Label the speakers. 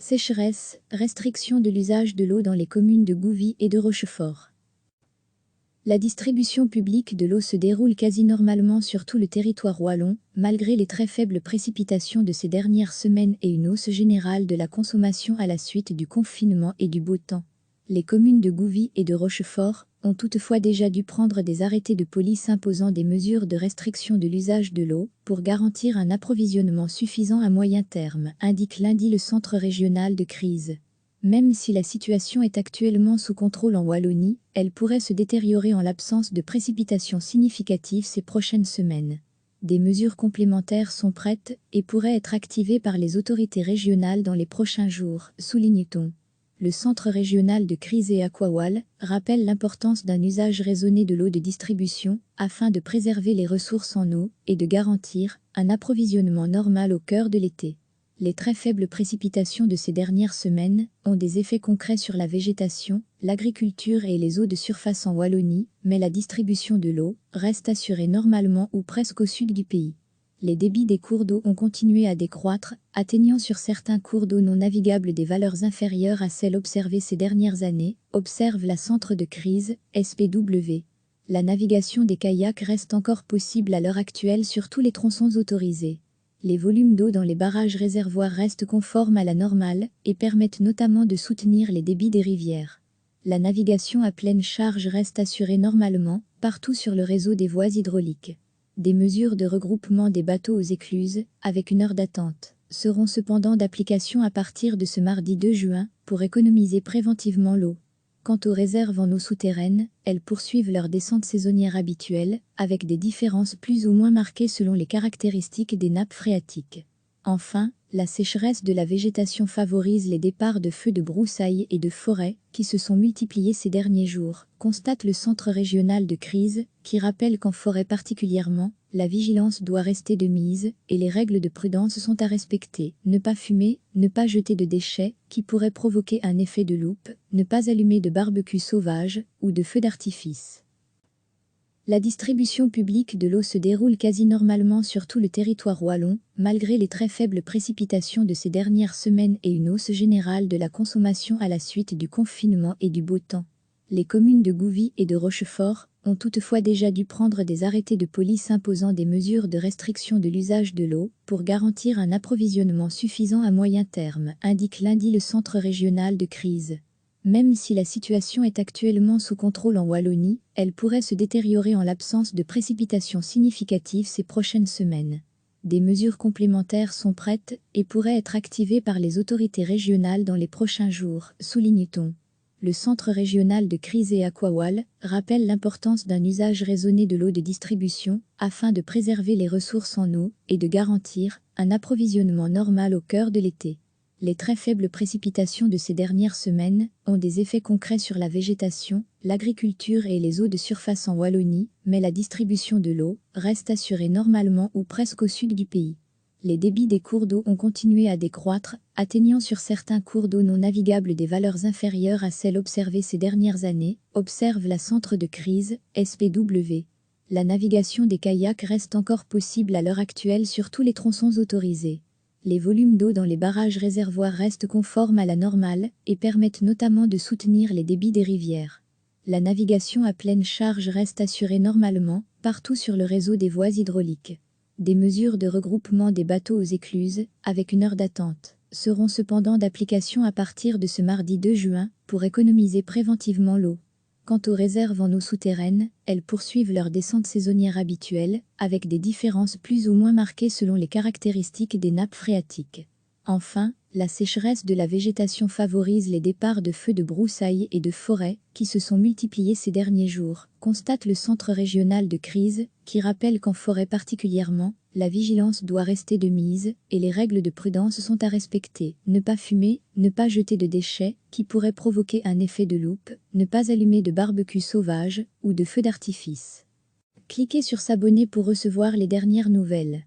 Speaker 1: Sécheresse, restriction de l'usage de l'eau dans les communes de Gouvy et de Rochefort. La distribution publique de l'eau se déroule quasi normalement sur tout le territoire wallon, malgré les très faibles précipitations de ces dernières semaines et une hausse générale de la consommation à la suite du confinement et du beau temps. Les communes de Gouvy et de Rochefort ont toutefois déjà dû prendre des arrêtés de police imposant des mesures de restriction de l'usage de l'eau pour garantir un approvisionnement suffisant à moyen terme, indique lundi le Centre régional de crise. Même si la situation est actuellement sous contrôle en Wallonie, elle pourrait se détériorer en l'absence de précipitations significatives ces prochaines semaines. Des mesures complémentaires sont prêtes et pourraient être activées par les autorités régionales dans les prochains jours, souligne-t-on. Le Centre régional de crise et Aquawal rappelle l'importance d'un usage raisonné de l'eau de distribution afin de préserver les ressources en eau et de garantir un approvisionnement normal au cœur de l'été. Les très faibles précipitations de ces dernières semaines ont des effets concrets sur la végétation, l'agriculture et les eaux de surface en Wallonie, mais la distribution de l'eau reste assurée normalement ou presque au sud du pays. Les débits des cours d'eau ont continué à décroître, atteignant sur certains cours d'eau non navigables des valeurs inférieures à celles observées ces dernières années, observe la Centre de crise, SPW. La navigation des kayaks reste encore possible à l'heure actuelle sur tous les tronçons autorisés. Les volumes d'eau dans les barrages réservoirs restent conformes à la normale et permettent notamment de soutenir les débits des rivières. La navigation à pleine charge reste assurée normalement, partout sur le réseau des voies hydrauliques. Des mesures de regroupement des bateaux aux écluses, avec une heure d'attente, seront cependant d'application à partir de ce mardi 2 juin pour économiser préventivement l'eau. Quant aux réserves en eau souterraine, elles poursuivent leur descente saisonnière habituelle, avec des différences plus ou moins marquées selon les caractéristiques des nappes phréatiques. Enfin, la sécheresse de la végétation favorise les départs de feux de broussailles et de forêts qui se sont multipliés ces derniers jours, constate le Centre régional de crise, qui rappelle qu'en forêt particulièrement, la vigilance doit rester de mise et les règles de prudence sont à respecter. Ne pas fumer, ne pas jeter de déchets qui pourraient provoquer un effet de loupe, ne pas allumer de barbecue sauvage ou de feux d'artifice. La distribution publique de l'eau se déroule quasi normalement sur tout le territoire wallon, malgré les très faibles précipitations de ces dernières semaines et une hausse générale de la consommation à la suite du confinement et du beau temps. Les communes de Gouvy et de Rochefort ont toutefois déjà dû prendre des arrêtés de police imposant des mesures de restriction de l'usage de l'eau pour garantir un approvisionnement suffisant à moyen terme, indique lundi le Centre régional de crise. Même si la situation est actuellement sous contrôle en Wallonie, elle pourrait se détériorer en l'absence de précipitations significatives ces prochaines semaines. Des mesures complémentaires sont prêtes et pourraient être activées par les autorités régionales dans les prochains jours, souligne-t-on. Le Centre régional de crise et Aquawal rappelle l'importance d'un usage raisonné de l'eau de distribution afin de préserver les ressources en eau et de garantir un approvisionnement normal au cœur de l'été. Les très faibles précipitations de ces dernières semaines ont des effets concrets sur la végétation, l'agriculture et les eaux de surface en Wallonie, mais la distribution de l'eau reste assurée normalement ou presque au sud du pays. Les débits des cours d'eau ont continué à décroître, atteignant sur certains cours d'eau non navigables des valeurs inférieures à celles observées ces dernières années, observe la Centre de crise, SPW. La navigation des kayaks reste encore possible à l'heure actuelle sur tous les tronçons autorisés. Les volumes d'eau dans les barrages réservoirs restent conformes à la normale et permettent notamment de soutenir les débits des rivières. La navigation à pleine charge reste assurée normalement, partout sur le réseau des voies hydrauliques. Des mesures de regroupement des bateaux aux écluses, avec une heure d'attente, seront cependant d'application à partir de ce mardi 2 juin pour économiser préventivement l'eau. Quant aux réserves en eau souterraine, elles poursuivent leur descente saisonnière habituelle, avec des différences plus ou moins marquées selon les caractéristiques des nappes phréatiques. Enfin, la sécheresse de la végétation favorise les départs de feux de broussailles et de forêts qui se sont multipliés ces derniers jours, constate le Centre régional de crise, qui rappelle qu'en forêt particulièrement, la vigilance doit rester de mise et les règles de prudence sont à respecter. Ne pas fumer, ne pas jeter de déchets qui pourraient provoquer un effet de loupe, ne pas allumer de barbecue sauvage ou de feux d'artifice. Cliquez sur s'abonner pour recevoir les dernières nouvelles.